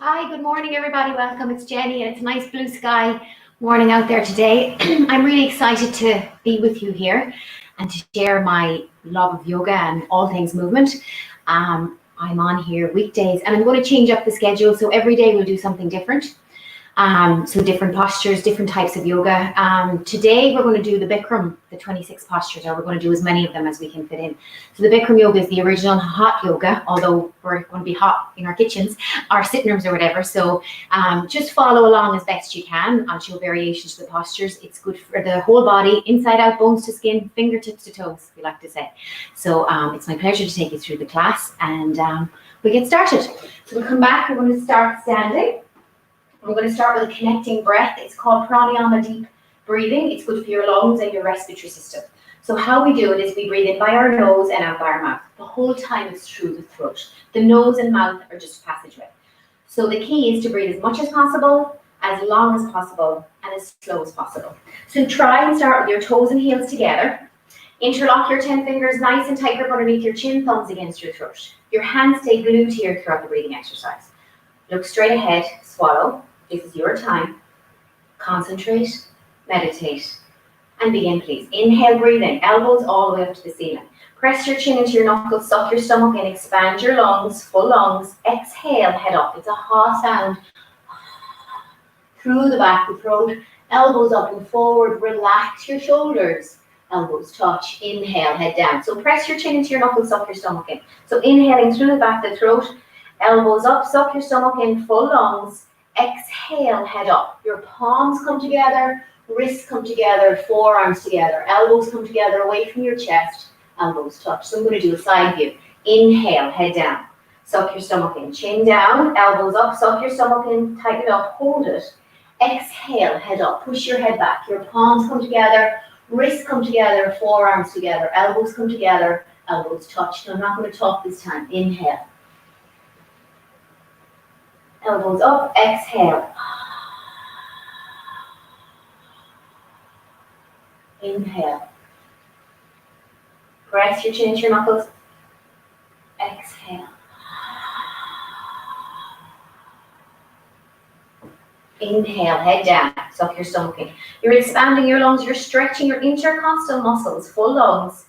Hi, good morning everybody. Welcome. It's Jenny and it's a nice blue sky morning out there today. I'm really excited to be with you here and to share my love of yoga and all things movement. I'm on here weekdays and I'm going to change up the schedule, so every day we'll do something different. So different postures, different types of yoga. Today we're going to do the Bikram, the 26 postures, or we're going to do as many of them as we can fit in. So the Bikram yoga is the original hot yoga, although we're going to be hot in our kitchens, our sitting rooms or whatever. So just follow along as best you can. I'll show variations to the postures. It's good for the whole body, inside out, bones to skin, fingertips to toes, we like to say. So it's my pleasure to take you through the class, and we get started. So we'll come back, we're going to start standing. We're going to start with a connecting breath. It's called pranayama, deep breathing. It's good for your lungs and your respiratory system. So how we do it is we breathe in by our nose and out by our mouth. The whole time it's through the throat. The nose and mouth are just passageway. So the key is to breathe as much as possible, as long as possible, and as slow as possible. So try and start with your toes and heels together. Interlock your 10 fingers nice and tight up underneath your chin, thumbs against your throat. Your hands stay glued here throughout the breathing exercise. Look straight ahead, swallow. This is your time. Concentrate, meditate, and begin, please. Inhale, breathing, elbows all the way up to the ceiling. Press your chin into your knuckles, suck your stomach in, expand your lungs, full lungs. Exhale, head up. It's a ha sound. Through the back of the throat, elbows up and forward. Relax your shoulders. Elbows touch. Inhale, head down. So press your chin into your knuckles, suck your stomach in. So inhaling through the back of the throat, elbows up, suck your stomach in, full lungs. Exhale, head up. Your palms come together, wrists come together, forearms together, elbows come together away from your chest, elbows touch. So I'm going to do a side view. Inhale, head down. Suck your stomach in, chin down, elbows up, suck your stomach in, tighten it up, hold it. Exhale, head up, push your head back. Your palms come together, wrists come together, forearms together, elbows come together, elbows touch. So I'm not going to talk this time. Inhale. Elbows up, exhale. Inhale. Press your chin into your knuckles. Exhale. Inhale, head down, suck your stomach in. You're expanding your lungs, you're stretching your intercostal muscles, full lungs.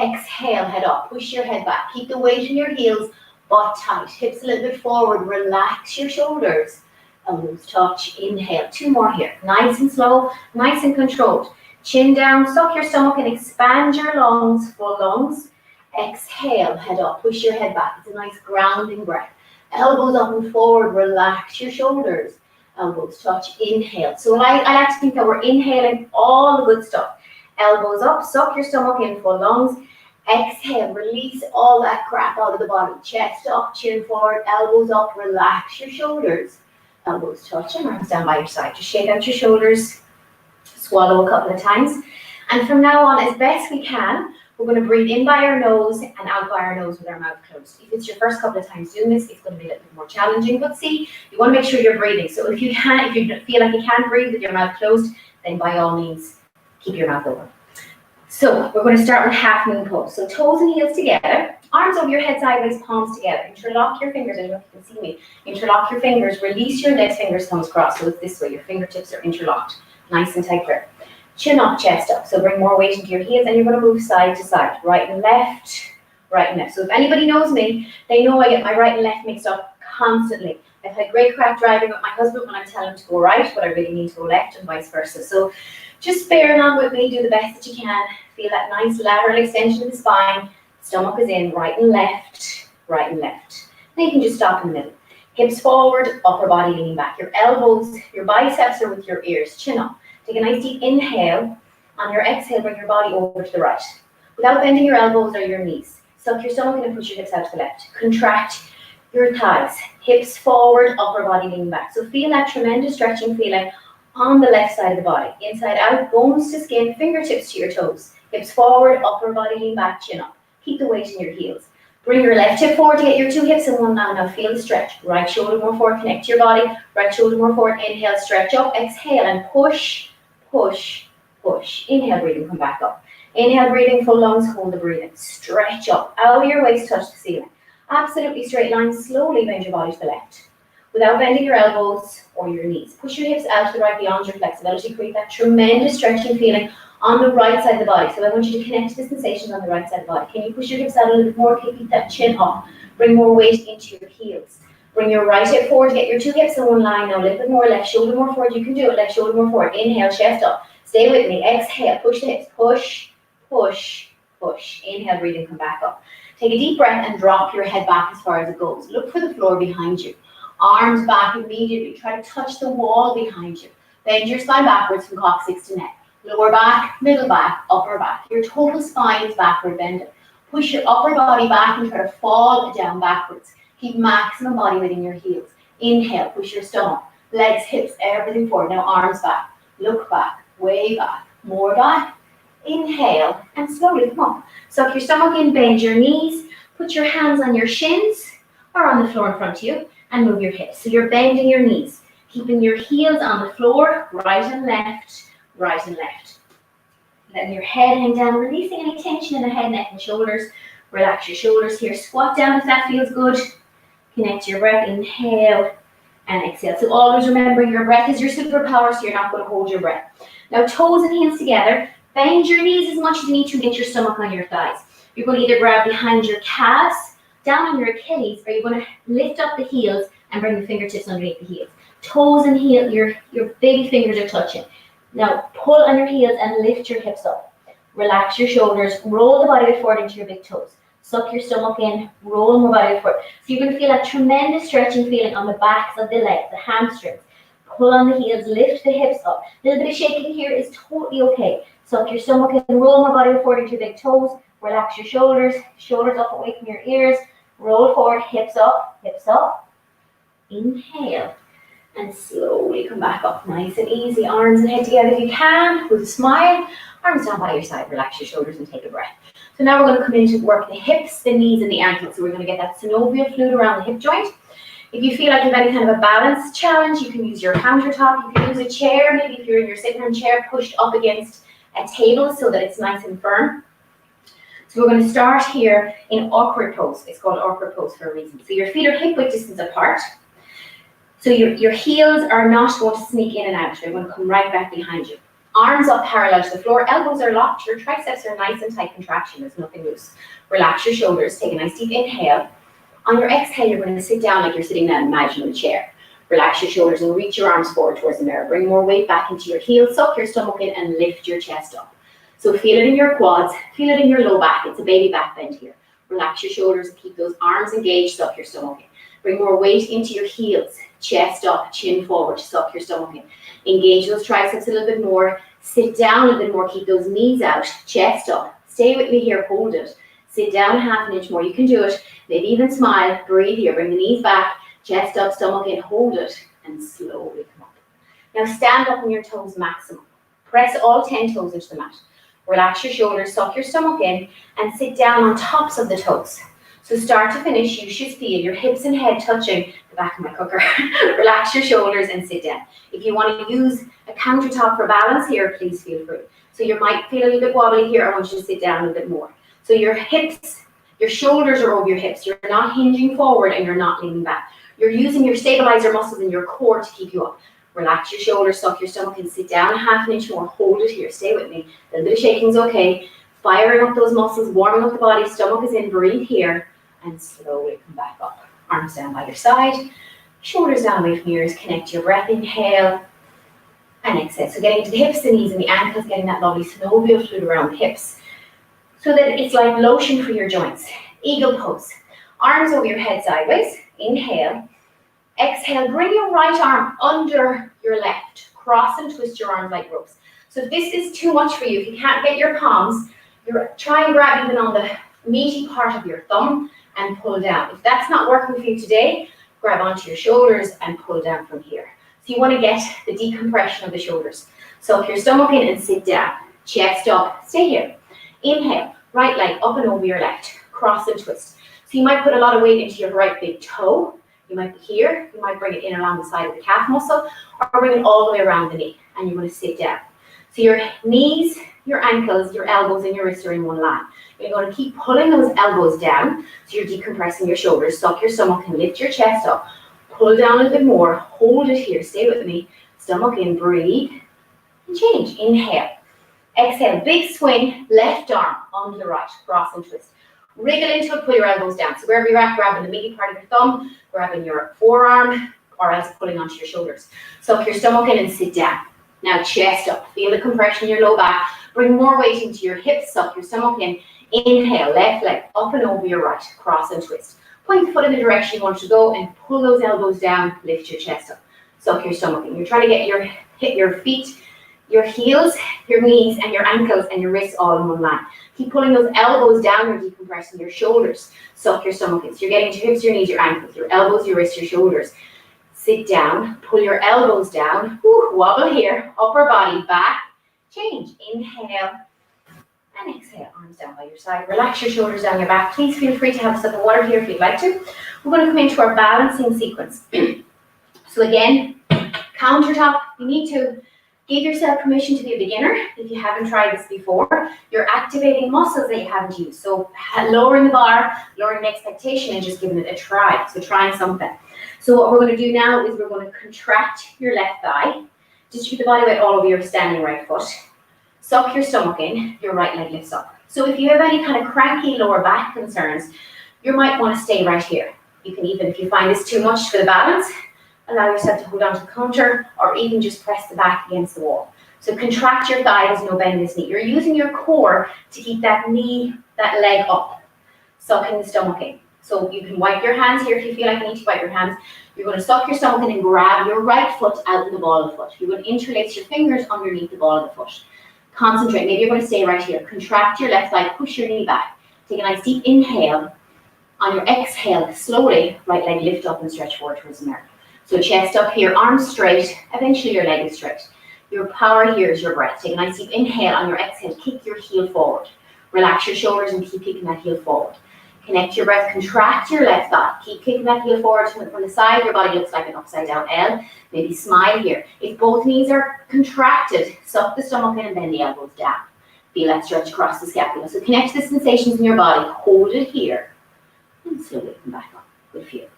Exhale, head up, push your head back. Keep the weight in your heels. Butt tight, hips a little bit forward, relax your shoulders. Elbows touch, inhale. 2 more here. Nice and slow, nice and controlled. Chin down, suck your stomach and expand your lungs, full lungs. Exhale, head up, push your head back. It's a nice grounding breath. Elbows up and forward, relax your shoulders. Elbows touch, inhale. So I like to think that we're inhaling all the good stuff. Elbows up, suck your stomach in, full lungs. Exhale, release all that crap out of the body. Chest up, chin forward, elbows up, relax your shoulders. Elbows touch and arms down by your side. Just shake out your shoulders, swallow a couple of times. And from now on, as best we can, we're going to breathe in by our nose and out by our nose with our mouth closed. If it's your first couple of times doing this, it's going to be a little bit more challenging. But see, you want to make sure you're breathing. So if you feel like you can't breathe with your mouth closed, then by all means, keep your mouth open. So we're going to start with half moon pose. So toes and heels together, arms over your head sideways, palms together. Interlock your fingers. I don't know if you can see me. Interlock your fingers. Release your index fingers, thumbs crossed. So it's this way. Your fingertips are interlocked. Nice and tight grip. Chin up, chest up. So bring more weight into your heels and you're going to move side to side. Right and left, right and left. So if anybody knows me, they know I get my right and left mixed up constantly. I've had great crack driving with my husband when I tell him to go right, but I really need to go left and vice versa. So just bear along with me, do the best that you can. Feel that nice lateral extension of the spine. Stomach is in, right and left, right and left. Then you can just stop in the middle. Hips forward, upper body leaning back. Your elbows, your biceps are with your ears, chin up. Take a nice deep inhale. On your exhale, bring your body over to the right. Without bending your elbows or your knees. Suck your stomach in and push your hips out to the left. Contract your thighs. Hips forward, upper body leaning back. So feel that tremendous stretching feeling on the left side of the body. Inside out, bones to skin, fingertips to your toes. Hips forward, upper body lean back, chin up. Keep the weight in your heels. Bring your left hip forward to get your two hips in one now. Now feel the stretch. Right shoulder more forward, connect to your body. Right shoulder more forward, inhale, stretch up. Exhale and push, push, push. Inhale, breathing, come back up. Inhale, breathing, full lungs, hold the breathing. Stretch up, out of your waist, touch the ceiling. Absolutely straight line, slowly bend your body to the left. Without bending your elbows or your knees. Push your hips out to the right beyond your flexibility. Create that tremendous stretching feeling on the right side of the body. So I want you to connect to the sensations on the right side of the body. Can you push your hips out a little bit more? Keep that chin up. Bring more weight into your heels. Bring your right hip forward, get your two hips in one line. Now a little bit more, left shoulder more forward. You can do it, left shoulder more forward. Inhale, chest up. Stay with me. Exhale, push the hips. Push, push, push. Inhale, breathing, come back up. Take a deep breath and drop your head back as far as it goes. Look for the floor behind you. Arms back immediately. Try to touch the wall behind you. Bend your spine backwards from coccyx to neck. Lower back, middle back, upper back. Your total spine is backward bended. Push your upper body back and try to fall down backwards. Keep maximum body weight in your heels. Inhale, push your stomach. Legs, hips, everything forward. Now arms back. Look back, way back, more back. Inhale and slowly come up. Suck your stomach in, bend your knees. Put your hands on your shins or on the floor in front of you and move your hips. So you're bending your knees, keeping your heels on the floor, right and left, right and left. Letting your head hang down, releasing any tension in the head, neck, and shoulders. Relax your shoulders here. Squat down if that feels good. Connect to your breath. Inhale and exhale. So always remember your breath is your superpower, so you're not going to hold your breath. Now toes and heels together. Bend your knees as much as you need to. Get your stomach on your thighs. You're going to either grab behind your calves, down on your Achilles, or you're going to lift up the heels and bring the fingertips underneath the heels. Toes and heel, your baby fingers are touching. Now pull on your heels and lift your hips up. Relax your shoulders. Roll the body forward into your big toes. Suck your stomach in. Roll more body forward. So you're going to feel that tremendous stretching feeling on the backs of the legs, the hamstrings. Pull on the heels. Lift the hips up. A little bit of shaking here is totally okay. Suck your stomach in. Roll more body forward into your big toes. Relax your shoulders. Shoulders up away from your ears. Roll forward. Hips up. Hips up. Inhale. And slowly come back up, nice and easy. Arms and head together if you can, with a smile. Arms down by your side, relax your shoulders and take a breath. So now we're going to come in to work the hips, the knees, and the ankles. So we're going to get that synovial fluid around the hip joint. If you feel like you have any kind of a balance challenge, you can use your countertop. You can use a chair, maybe if you're in your sitting room chair, pushed up against a table so that it's nice and firm. So we're going to start here in awkward pose. It's called awkward pose for a reason. So your feet are hip width distance apart. So your heels are not going to sneak in and out. They're going to come right back behind you. Arms up parallel to the floor. Elbows are locked. Your triceps are nice and tight contraction. There's nothing loose. Relax your shoulders. Take a nice deep inhale. On your exhale, you're going to sit down like you're sitting in an imaginary chair. Relax your shoulders and reach your arms forward towards the mirror. Bring more weight back into your heels. Suck your stomach in and lift your chest up. So feel it in your quads. Feel it in your low back. It's a baby back bend here. Relax your shoulders and keep those arms engaged. Suck your stomach in. Bring more weight into your heels. Chest up, chin forward, suck your stomach in. Engage those triceps a little bit more. Sit down a little bit more, keep those knees out, chest up. Stay with me here, hold it. Sit down half an inch more, you can do it. Maybe even smile, breathe here, bring the knees back, chest up, stomach in, hold it, and slowly come up. Now stand up on your toes maximum. Press all 10 toes into the mat. Relax your shoulders, suck your stomach in, and sit down on tops of the toes. So start to finish, you should feel your hips and head touching the back of my cooker. Relax your shoulders and sit down. If you want to use a countertop for balance here, please feel free. So you might feel a little bit wobbly here. I want you to sit down a little bit more. So your hips, your shoulders are over your hips. You're not hinging forward and you're not leaning back. You're using your stabilizer muscles in your core to keep you up. Relax your shoulders, suck your stomach and sit down half an inch more. Hold it here. Stay with me. A little bit of shaking is okay. Firing up those muscles, warming up the body. Stomach is in. Breathe here. And slowly come back up. Arms down by your side, shoulders down away from your ears. Connect your breath. Inhale and exhale. So getting into the hips, the knees, and the ankles, getting that lovely synovial fluid around the hips. so that it's like lotion for your joints. Eagle pose. Arms over your head sideways. Inhale. Exhale, bring your right arm under your left. Cross and twist your arms like ropes. So if this is too much for you, if you can't get your palms, try and grab even on the meaty part of your thumb and pull down. If that's not working for you today, grab onto your shoulders and pull down from here. So you want to get the decompression of the shoulders. So if your stomach in and sit down, chest up, stay here. Inhale, right leg up and over your left, cross and twist. So you might put a lot of weight into your right big toe. You might be here, you might bring it in along the side of the calf muscle, or bring it all the way around the knee, and you want to sit down. So your knees, your ankles, your elbows, and your wrists are in one line. You're going to keep pulling those elbows down, so you're decompressing your shoulders. Suck your stomach and lift your chest up. Pull down a little bit more, hold it here, stay with me. Stomach in, breathe, and change. Inhale. Exhale, big swing, left arm onto the right, cross and twist. Wriggle into it, pull your elbows down. So wherever you're at, grabbing the meaty part of your thumb, grabbing your forearm, or else pulling onto your shoulders. Suck your stomach in and sit down. Now chest up, feel the compression in your low back. Bring more weight into your hips, suck your stomach in. Inhale, left leg up and over your right, cross and twist. Point the foot in the direction you want to go and pull those elbows down, lift your chest up. Suck your stomach in. You're trying to get your feet, your heels, your knees, and your ankles and your wrists all in one line. Keep pulling those elbows down, you're decompressing your shoulders. Suck your stomach in. So you're getting your hips, your knees, your ankles, your elbows, your wrists, your shoulders. Sit down, pull your elbows down, wobble here, upper body back, change. Inhale and exhale, arms down by your side. Relax your shoulders down your back. Please feel free to have a sip of water here if you'd like to. We're going to come into our balancing sequence. So again, countertop, you need to give yourself permission to be a beginner. If you haven't tried this before, you're activating muscles that you haven't used. So lowering the bar, lowering the expectation, and just giving it a try. So trying something. So what we're going to do now is we're going to contract your left thigh. Distribute the body weight all over your standing right foot. Suck your stomach in, your right leg lifts up. So if you have any kind of cranky lower back concerns, you might want to stay right here. You can even, if you find this too much for the balance, allow yourself to hold on to the counter or even just press the back against the wall. So contract your thigh, there's no bend in this knee. You're using your core to keep that knee, that leg up, sucking the stomach in. So you can wipe your hands here if you feel like you need to wipe your hands. You're going to suck your stomach in and grab your right foot out in the ball of the foot. You're going to interlace your fingers underneath the ball of the foot. Concentrate, maybe you're going to stay right here. Contract your left thigh, push your knee back. Take a nice deep inhale. On your exhale, slowly, right leg lift up and stretch forward towards the mirror. So chest up here, arms straight, eventually your leg is straight. Your power here is your breath. Take a nice deep inhale. On your exhale, kick your heel forward. Relax your shoulders and keep kicking that heel forward. Connect your breath, contract your left thigh. Keep kicking that heel forward from the side. Your body looks like an upside down L. Maybe smile here. If both knees are contracted, suck the stomach in and bend the elbows down. Feel that stretch across the scapula. So connect the sensations in your body. Hold it here. And slowly come back up. Good feel.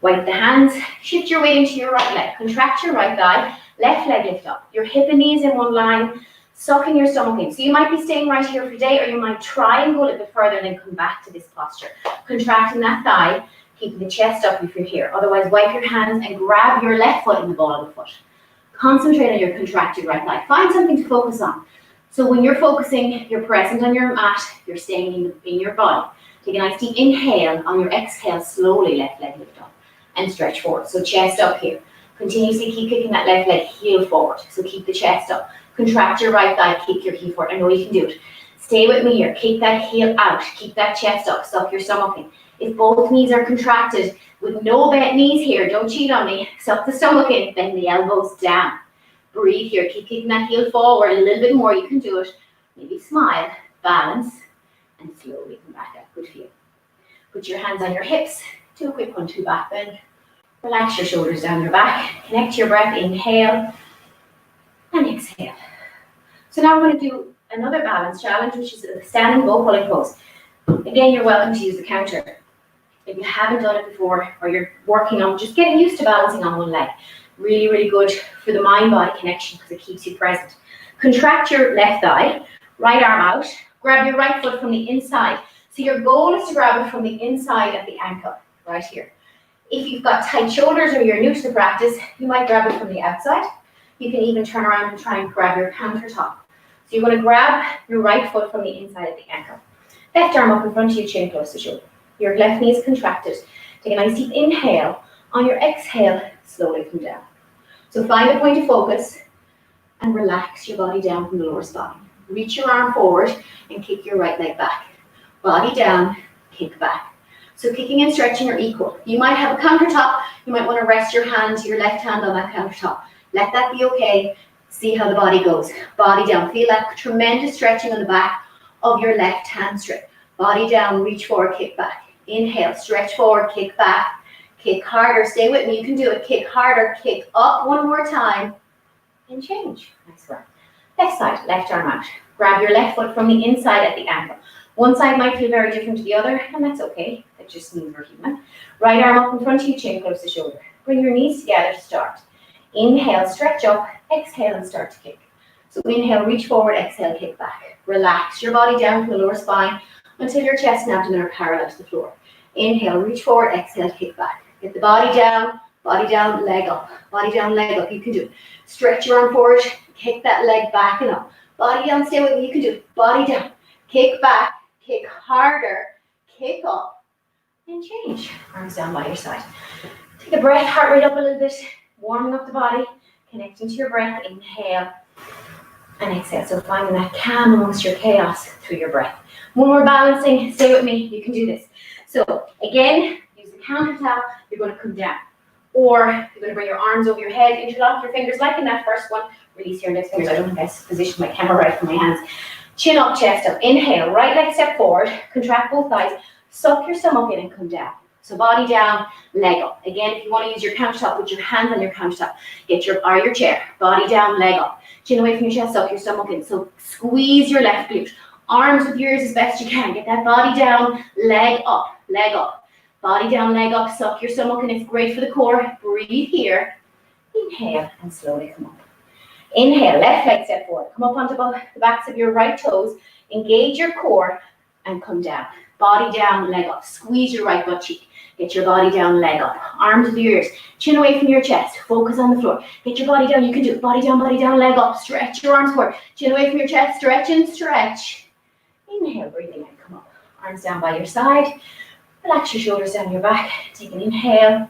Wipe the hands. Shift your weight into your right leg. Contract your right thigh. Left leg lift up. Your hip and knees in one line. Sucking your stomach in. So you might be staying right here for today, or you might try and go a little bit further and then come back to this posture. Contracting that thigh, keeping the chest up if you're here. Otherwise, wipe your hands and grab your left foot in the ball of the foot. Concentrate on your contracted right thigh. Find something to focus on. So when you're focusing, you're present on your mat, you're staying in your body. Take a nice deep inhale. On your exhale, slowly left leg lift up and stretch forward. So chest up here. Continuously keep kicking that left leg heel forward. So keep the chest up. Contract your right thigh, kick your heel forward. I know you can do it. Stay with me here. Kick that heel out. Keep that chest up. Suck your stomach in. If both knees are contracted, with no bent knees here, don't cheat on me. Suck the stomach in. Bend the elbows down. Breathe here. Keep kicking that heel forward a little bit more. You can do it. Maybe smile. Balance. And slowly come back up. Good feel. Put your hands on your hips. Do a quick 1-2 back bend. Relax your shoulders down your back. Connect your breath. Inhale. And exhale. So now we're going to do another balance challenge, which is a standing bow pulling pose. Again, you're welcome to use the counter. If you haven't done it before, or you're working on just getting used to balancing on one leg, really, really good for the mind-body connection because it keeps you present. Contract your left thigh, right arm out, grab your right foot from the inside. So your goal is to grab it from the inside of the ankle, right here. If you've got tight shoulders or you're new to the practice, you might grab it from the outside. You can even turn around and try and grab your countertop. So you're going to grab your right foot from the inside of the ankle. Left arm up in front of you, chin close to shoulder. Your left knee is contracted. Take a nice deep inhale. On your exhale, slowly come down. So find a point of focus and relax your body down from the lower spine. Reach your arm forward and kick your right leg back. Body down, kick back. So kicking and stretching are equal. You might have a countertop. You might want to rest your left hand on that countertop. Let that be okay. See how the body goes. Body down. Feel that tremendous stretching on the back of your left hamstring. Body down, reach forward, kick back. Inhale, stretch forward, kick back. Kick harder. Stay with me. You can do it. Kick harder. Kick up one more time. And change. Nice work. Left side, left arm out. Grab your left foot from the inside at the ankle. One side might feel very different to the other, and that's okay. That just means we're human. Right arm up in front of you, chin close to shoulder. Bring your knees together to start. Inhale, stretch up. Exhale and start to kick. So inhale, reach forward. Exhale, kick back. Relax your body down from the lower spine until your chest and abdomen are parallel to the floor. Inhale, reach forward. Exhale, kick back. Get the body down, leg up. Body down, leg up. You can do it. Stretch your arm forward. Kick that leg back and up. Body down, stay with me. You can do it. Body down. Kick back. Kick harder. Kick up. And change. Arms down by your side. Take a breath. Heart rate up a little bit. Warming up the body. Connecting to your breath. Inhale. And exhale. So finding that calm amongst your chaos through your breath. When we're balancing, stay with me. You can do this. So again, use the countertop. You're going to come down. Or you're going to bring your arms over your head, interlock your fingers like in that first one. Release your index fingers. I don't think I positioned my camera right for my hands. Chin up, chest up. Inhale, right leg step forward. Contract both thighs. Suck your stomach in and come down. So body down, leg up. Again, if you want to use your countertop, put your hands on your countertop. Get your chair. Body down, leg up. Chin away from your chest, suck your stomach in. So squeeze your left glute. Arms with your ears as best you can. Get that body down, leg up, leg up. Body down, leg up, suck your stomach, and it's great for the core. Breathe here. Inhale and slowly come up. Inhale, left leg step forward. Come up onto the backs of your right toes. Engage your core and come down. Body down, leg up. Squeeze your right butt cheek. Get your body down, leg up. Arms with your ears. Chin away from your chest. Focus on the floor. Get your body down. You can do it. Body down, leg up. Stretch your arms forward. Chin away from your chest. Stretch and stretch. Inhale, breathing in. Come up. Arms down by your side. Relax your shoulders down your back. Take an inhale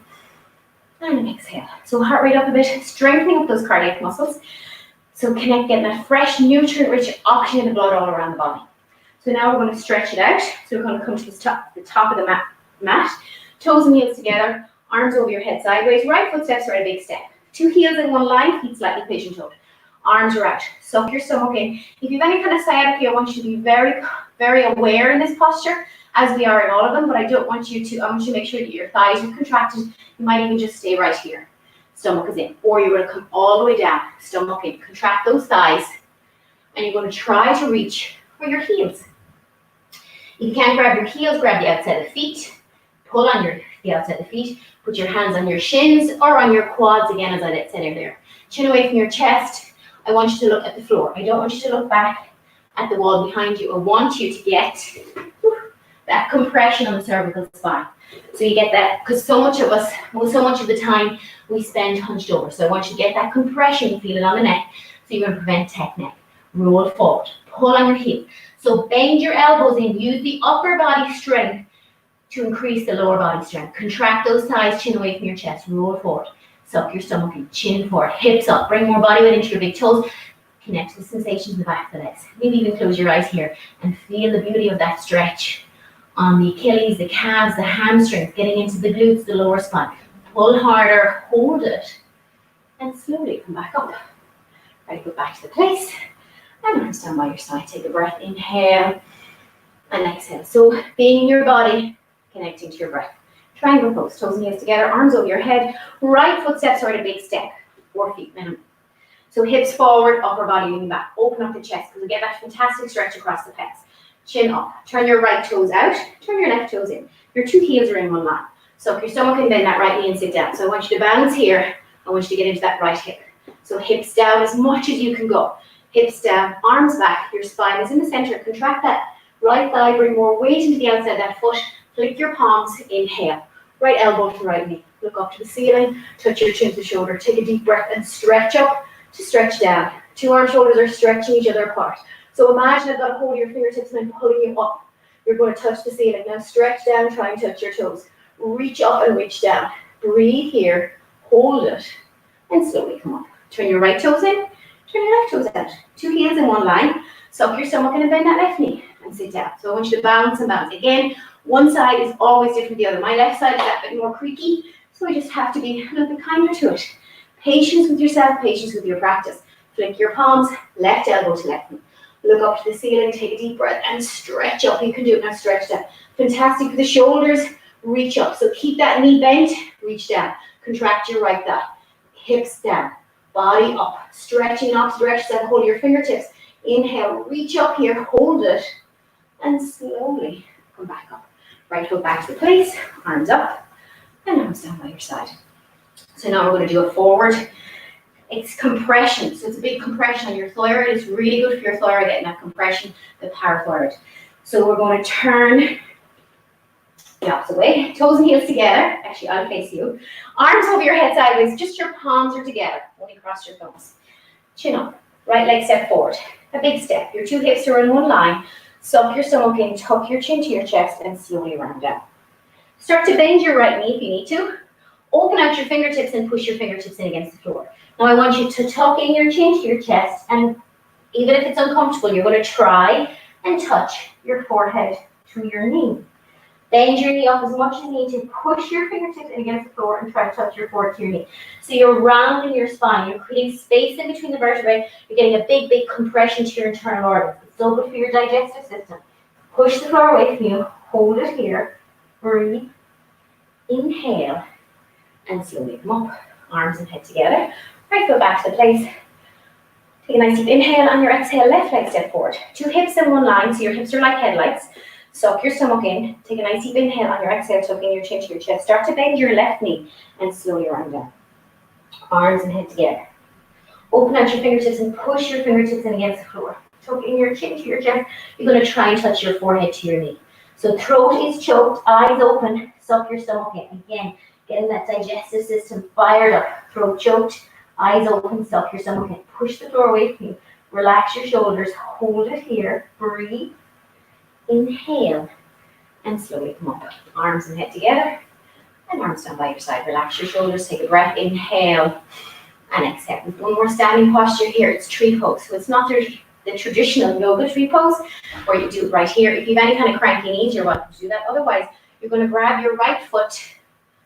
and an exhale. So heart rate up a bit, strengthening up those cardiac muscles. So connect, getting that fresh, nutrient-rich oxygen in the blood all around the body. So now we're going to stretch it out. So we're going to come to the top of the mat. Toes and heels together, arms over your head sideways. Right foot steps right, a big step. Two heels in one line, feet slightly pigeon-toed. Arms are out. Suck your stomach in. If you have any kind of sciatica, I want you to be very, very aware in this posture, as we are in all of them, but I want you to make sure that your thighs are contracted. You might even just stay right here. Stomach is in. Or you're going to come all the way down, stomach in. Contract those thighs, and you're going to try to reach for your heels. If you can't grab your heels, grab the outside of the feet. Pull on the outside of the feet. Put your hands on your shins or on your quads again, as I said earlier. Chin away from your chest. I want you to look at the floor. I don't want you to look back at the wall behind you. I want you to get that compression on the cervical spine. So you get that, because so much of the time we spend hunched over. So I want you to get that compression, feel it on the neck. So you're going to prevent tech neck. Roll forward, pull on your heel. So bend your elbows in, use the upper body strength to increase the lower body strength. Contract those thighs, chin away from your chest, roll forward. Suck your stomach in, chin forward, hips up, bring more body weight into your big toes. Connect to the sensations in the back of the legs. Maybe even close your eyes here and feel the beauty of that stretch on the Achilles, the calves, the hamstrings, getting into the glutes, the lower spine. Pull harder, hold it, and slowly come back up. Right, go back to the place, and arms down by your side. Take a breath, inhale, and exhale. So being in your body, connecting to your breath. Triangle pose, toes and heels together, arms over your head. Right foot steps are at a big step, 4 feet minimum. So hips forward, upper body leaning back. Open up the chest, because we get that fantastic stretch across the pecs. Chin up. Turn your right toes out. Turn your left toes in. Your two heels are in one line. Suck your stomach and bend that right knee and sit down. So I want you to balance here. I want you to get into that right hip. So hips down as much as you can go. Hips down, arms back. Your spine is in the center. Contract that right thigh. Bring more weight into the outside of that foot. Flick your palms. Inhale. Right elbow to right knee. Look up to the ceiling. Touch your chin to shoulder. Take a deep breath and stretch up to stretch down. Two arm shoulders are stretching each other apart. So imagine I've got a hold of your fingertips and I'm pulling you up You're going to touch the ceiling. Now stretch down, try and touch your toes. Reach up and reach down. Breathe here, hold it, and slowly come up. Turn your right toes in, turn your left toes out. 2 heels in one line. Suck your stomach in and bend that left knee and sit down. So I want you to balance and bounce. Again, one side is always different from the other. My left side is that bit more creaky, so we just have to be a little bit kinder to it. Patience with yourself, patience with your practice. Flick your palms, left elbow to left knee. Look up to the ceiling, take a deep breath, and stretch up. You can do it now, stretch down. Fantastic for the shoulders, reach up. So keep that knee bent, reach down. Contract your right thigh. Hips down, body up. Stretching in opposite directions and hold your fingertips. Inhale, reach up here, hold it, and slowly come back up. Right foot back to the place, arms up, and arms down by your side. So now we're going to do a forward. It's compression, so it's a big compression on your thyroid. It's really good for your thyroid, getting that compression, the parathyroid. So we're going to turn the opposite way, toes and heels together. Actually, I'll face you. Arms over your head sideways, just your palms are together. Only cross your thumbs. Chin up, right leg step forward. A big step. Your 2 hips are in one line. Suck your stomach in, tuck your chin to your chest, and slowly round down. Start to bend your right knee if you need to. Open out your fingertips and push your fingertips in against the floor. Now I want you to tuck in your chin to your chest, and even if it's uncomfortable, you're going to try and touch your forehead to your knee. Bend your knee up as much as you need to. Push your fingertips in against the floor and try to touch your forehead to your knee. So you're rounding your spine. You're creating space in between the vertebrae. You're getting a big, big compression to your internal organs. It's so good for your digestive system. Push the floor away from you. Hold it here. Breathe. Inhale. And slowly come up. Arms and head together. Right foot back to the place. Take a nice deep inhale. On your exhale, left leg step forward. 2 hips in one line, so your hips are like headlights. Suck your stomach in. Take a nice deep inhale. On your exhale, tuck in your chin to your chest. Start to bend your left knee and slowly round down. Arms and head together. Open out your fingertips and push your fingertips in against the floor. Tuck in your chin to your chest. You're going to try and touch your forehead to your knee. So throat is choked, eyes open. Suck your stomach in. Again, getting that digestive system fired up. Throat choked, eyes open. Suck your stomach in. Push the floor away from you. Relax your shoulders. Hold it here. Breathe. Inhale, and slowly come up. Arms and head together, and arms down by your side. Relax your shoulders, take a breath, inhale, and exhale. With one more standing posture here, it's tree pose. So it's not the traditional yoga tree pose, where you do it right here. If you have any kind of cranky knees, you're welcome to do that. Otherwise, you're going to grab your right foot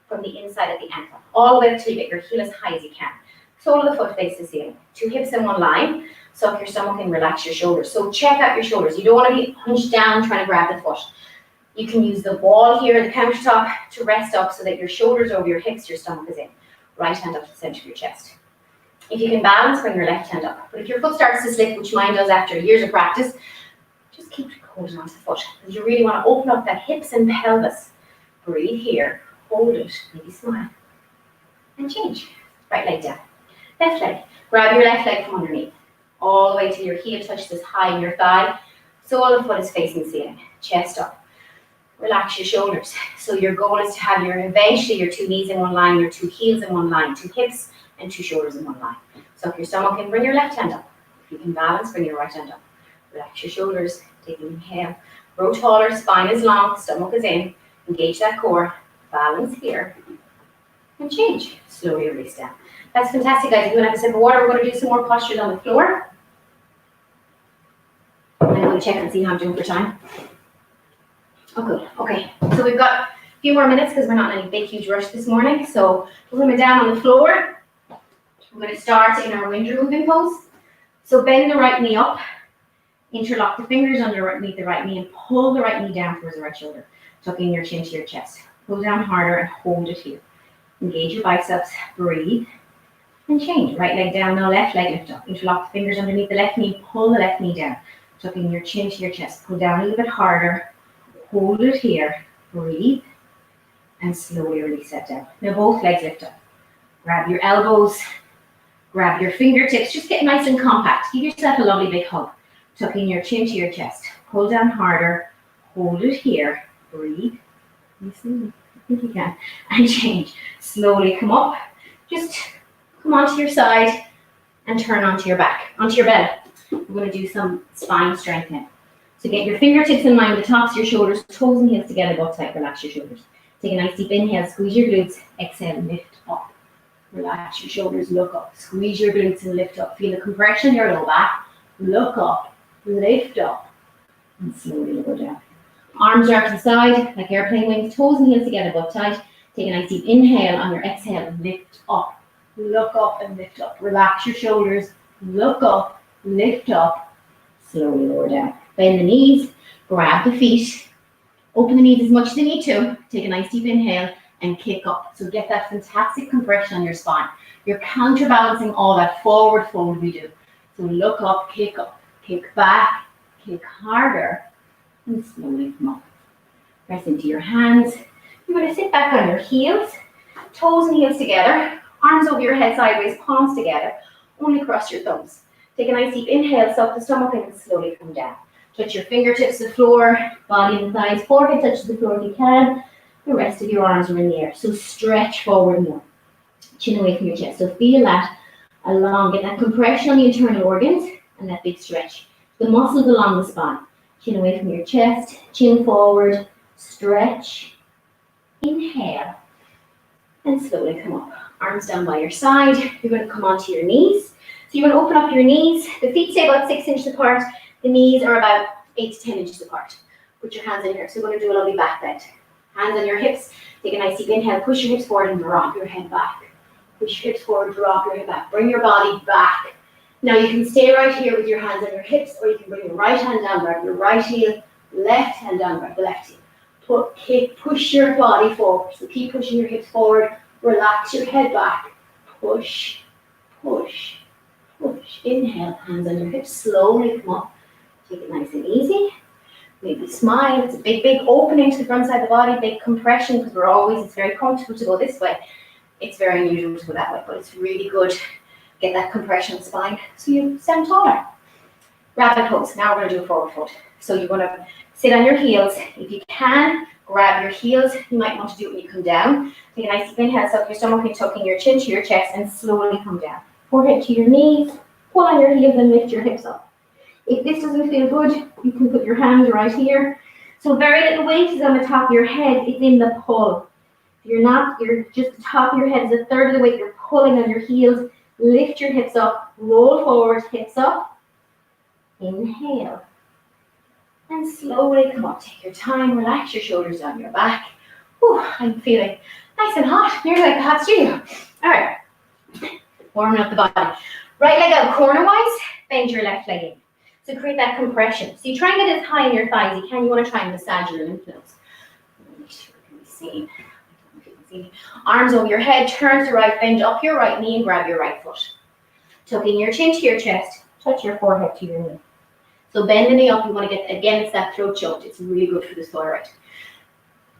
from the inside of the ankle, all the way up till you get your heel as high as you can. Sole of the foot face the ceiling. 2 hips in one line. Suck your stomach and relax your shoulders. So check out your shoulders. You don't want to be hunched down trying to grab the foot. You can use the wall here, the countertop, to rest up so that your shoulders over your hips, your stomach is in. Right hand up to the center of your chest. If you can balance, bring your left hand up. But if your foot starts to slip, which mine does after years of practice, just keep holding onto the foot. Because you really want to open up that hips and pelvis. Breathe here. Hold it. Maybe smile. And change. Right leg down. Left leg. Grab your left leg from underneath. All the way till your heel touches high in your thigh. Sole of the foot is facing the ceiling. Chest up. Relax your shoulders. So your goal is to have eventually your 2 knees in one line, your 2 heels in one line, 2 hips and 2 shoulders in one line. Suck your stomach in, bring your left hand up. If you can balance, bring your right hand up. Relax your shoulders. Take an inhale. Grow taller, spine is long, stomach is in. Engage that core. Balance here. And change. Slowly release down. That's fantastic, guys. If you want to have a sip of water, we're going to do some more postures on the floor. I'm going to check and see how I'm doing for time. Oh, good. Okay. So we've got a few more minutes because we're not in any big, huge rush this morning. So we're going to down on the floor. We're going to start in our window moving pose. So bend the right knee up. Interlock the fingers underneath the right knee and pull the right knee down towards the right shoulder. Tuck in your chin to your chest. Pull down harder and hold it here. Engage your biceps. Breathe. And change. Right leg down, now left leg lift up. Interlock the fingers underneath the left knee, pull the left knee down. Tuck in your chin to your chest. Pull down a little bit harder. Hold it here. Breathe. And slowly release that down. Now both legs lift up. Grab your elbows. Grab your fingertips. Just get nice and compact. Give yourself a lovely big hug. Tuck in your chin to your chest. Pull down harder. Hold it here. Breathe. Listen, I think you can. And change. Slowly come up. Just come onto your side and turn onto your back, onto your belly. We're going to do some spine strengthening. So get your fingertips in line with the tops of your shoulders, toes and heels together, butt tight, relax your shoulders. Take a nice deep inhale, squeeze your glutes, exhale, lift up. Relax your shoulders, look up. Squeeze your glutes and lift up. Feel the compression in your low back. Look up, lift up, and slowly lower down. Arms are to the side, like airplane wings, toes and heels together, butt tight. Take a nice deep inhale on your exhale and lift up. Look up and lift up. Relax your shoulders, look up, lift up, slowly lower down. Bend the knees, grab the feet, open the knees as much as you need to. Take a nice deep inhale and kick up. So get that fantastic compression on your spine. You're counterbalancing all that forward fold we do. So look up, kick back, kick harder, and slowly come up. Press into your hands. You're going to sit back on your heels, toes and heels together, arms over your head sideways, palms together. Only cross your thumbs. Take a nice deep inhale, suck the stomach in and slowly come down. Touch your fingertips to the floor, body and thighs, forehead touches the floor if you can. The rest of your arms are in the air. So stretch forward more. Chin away from your chest. So feel that along. Get that compression on the internal organs and that big stretch. The muscles along the spine. Chin away from your chest, chin forward, stretch. Inhale. And slowly come up. Arms down by your side. You're going to come onto your knees. So you're going to open up your knees. The feet stay about 6 inches apart. The knees are about 8 to 10 inches apart. Put your hands in here. So we're going to do a lovely back bend. Hands on your hips. Take a nice deep inhale. Push your hips forward and drop your head back. Push your hips forward, drop your head back. Bring your body back. Now you can stay right here with your hands on your hips, or you can bring your right hand down, grab your right heel, left hand down, grab the left heel. Push your body forward. So keep pushing your hips forward. Relax your head back. Push, push, push. Inhale, hands on your hips. Slowly come up. Take it nice and easy. Maybe smile. It's a big, big opening to the front side of the body, big compression, because it's very comfortable to go this way. It's very unusual to go that way, but it's really good. Get that compression of the spine so you stand taller. Rabbit pose. Now we're going to do a forward fold. So you're going to sit on your heels. If you can, grab your heels. You might want to do it when you come down. Take a nice deep inhale, suck your stomach and tucking your chin to your chest and slowly come down. Forehead to your knees. Pull on your heels and lift your hips up. If this doesn't feel good, you can put your hands right here. So very little weight is on the top of your head. It's in the pull. You're just the top of your head is a third of the weight. You're pulling on your heels. Lift your hips up. Roll forward, hips up. Inhale. And slowly come up. Take your time. Relax your shoulders down your back. Whew, I'm feeling nice and hot. Nearly like a hot studio. All right. Warming up the body. Right leg out corner-wise. Bend your left leg in. So create that compression. So you try and get as high in your thighs as you can. You want to try and massage your lymph nodes. Make sure it can be seen. Arms over your head, turn to right, bend up your right knee and grab your right foot. Tucking your chin to your chest, touch your forehead to your knee. So bend the knee up, you want to get against that throat choke. It's really good for the thyroid.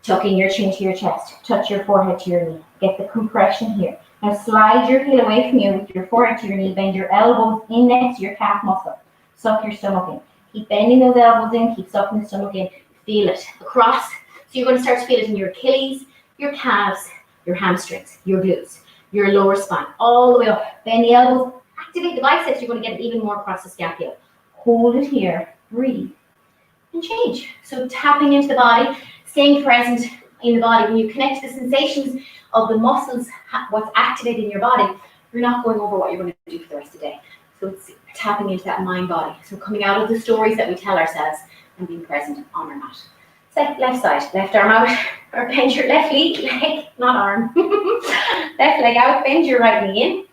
Tucking your chin to your chest, touch your forehead to your knee. Get the compression here. Now slide your heel away from you with your forehead to your knee, bend your elbows in next to your calf muscle. Suck your stomach in. Keep bending those elbows in, keep sucking the stomach in. Feel it across. So you're going to start to feel it in your Achilles, your calves, your hamstrings, your glutes, your lower spine, all the way up. Bend the elbows, activate the biceps. You're going to get it even more across the scapula. Hold it here, breathe, and change. So tapping into the body, staying present in the body. When you connect to the sensations of the muscles, what's activated in your body, you're not going over what you're going to do for the rest of the day. So it's tapping into that mind body. So coming out of the stories that we tell ourselves and being present on our mat. Left side, left arm out, or bend your left leg, not arm. Left leg out, bend your right knee in,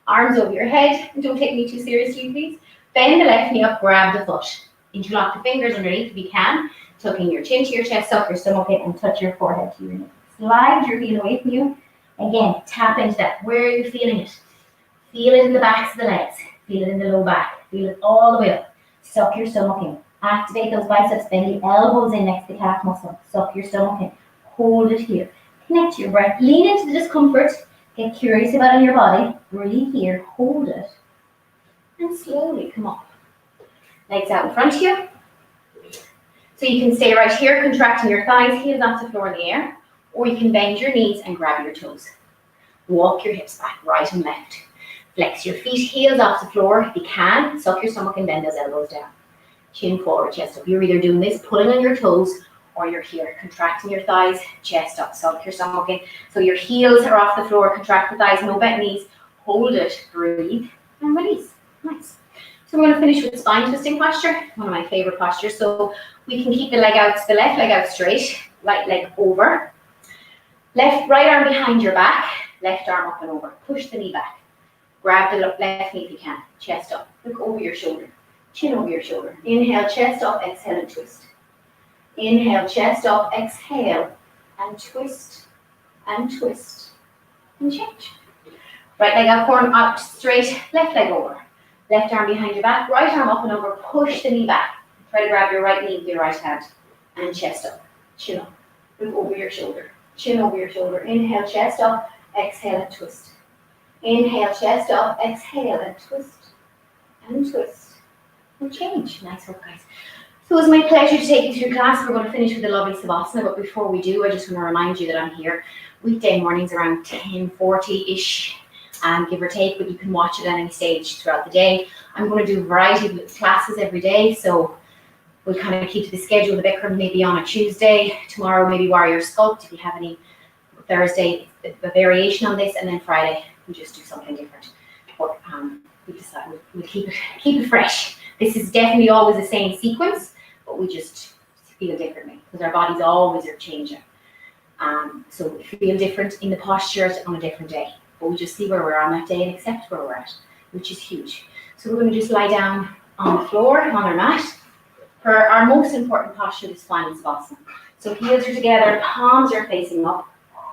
arms over your head. Don't take me too seriously, please. Bend the left knee up, grab the foot. Interlock the fingers underneath if you can, tucking your chin to your chest, suck your stomach in, and touch your forehead to your knee. Slide your heel away from you. Again, tap into that. Where are you feeling it? Feel it in the backs of the legs. Feel it in the low back. Feel it all the way up. Suck your stomach in. Activate those biceps, bend the elbows in next to the calf muscle. Suck your stomach in. Hold it here. Connect to your breath. Lean into the discomfort. Get curious about it in your body. Breathe here. Hold it. And slowly come up. Legs out in front of you. So you can stay right here, contracting your thighs, heels off the floor in the air. Or you can bend your knees and grab your toes. Walk your hips back, right and left. Flex your feet, heels off the floor if you can. Suck your stomach and bend those elbows down. chin forward, chest up. You're either doing this, pulling on your toes, or you're here, contracting your thighs, chest up, sunk your stomach in. So your heels are off the floor, contract the thighs, no bent knees, hold it, breathe, and release. Nice. So we're going to finish with spine twisting posture, one of my favorite postures. So we can keep the leg out, the left leg out straight, right leg over. Right arm behind your back, left arm up and over. Push the knee back. Grab the left knee if you can. Chest up. Look over your shoulder. Chin over your shoulder. Inhale, chest up, exhale and twist. Inhale, chest up, exhale, and twist, and twist, and change. Right leg out straight, left leg over. Left arm behind your back, right arm up and over, push the knee back. Try to grab your right knee with your right hand, and chest up, chin up. Look over your shoulder, chin over your shoulder. Inhale, chest up, exhale, and twist. Inhale, chest up, exhale, and twist, and change. Nice work, guys. So it was my pleasure to take you through class. We're going to finish with a lovely Savasana, but before we do, I just want to remind you that I'm here weekday mornings around 10:40-ish, give or take, but you can watch it at any stage throughout the day. I'm going to do a variety of classes every day, so we'll kind of keep to the schedule. The Bikram maybe on a Tuesday, tomorrow maybe Warrior Sculpt, if you have any, Thursday, a variation on this, and then Friday, we just do something different. But we decided we'll keep it fresh. This is definitely always the same sequence, but we just feel differently because our bodies always are changing. So we feel different in the postures on a different day, but we just see where we're on that day and accept where we're at, which is huge. So we're going to just lie down on the floor, on our mat. For our most important posture, this final Savasana. So heels are together, palms are facing up.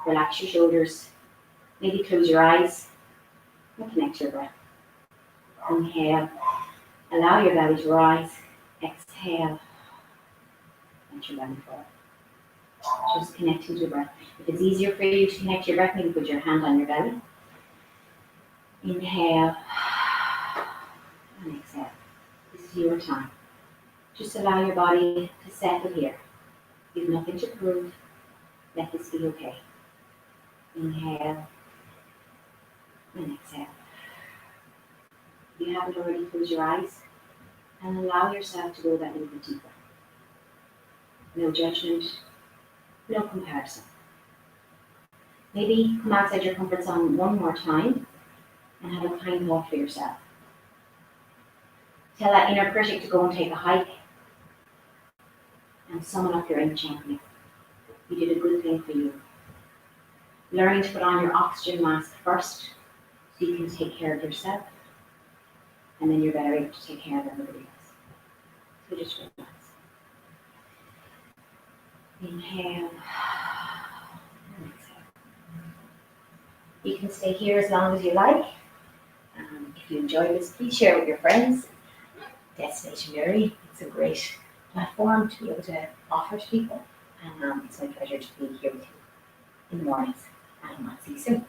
Relax your shoulders. Maybe close your eyes and connect your breath. Inhale. Allow your belly to rise. Exhale. Let your belly fall. Just connecting to your breath. If it's easier for you to connect your breath, maybe put your hand on your belly. Inhale. And exhale. This is your time. Just allow your body to settle here. You have nothing to prove. Let this be okay. Inhale. And exhale. If you haven't already, close your eyes and allow yourself to go that little bit deeper. No judgment, no comparison. Maybe come outside your comfort zone one more time and have a kind thought for yourself. Tell that inner critic to go and take a hike and summon up your inner champion. You did a good thing for you. Learning to put on your oxygen mask first so you can take care of yourself, and then you're better able to take care of everybody else. So just relax. Inhale. And exhale. You can stay here as long as you like. If you enjoy this, please share with your friends. Destination Mary, it's a great platform to be able to offer to people. And it's my pleasure to be here with you in the mornings. And I'll see you soon.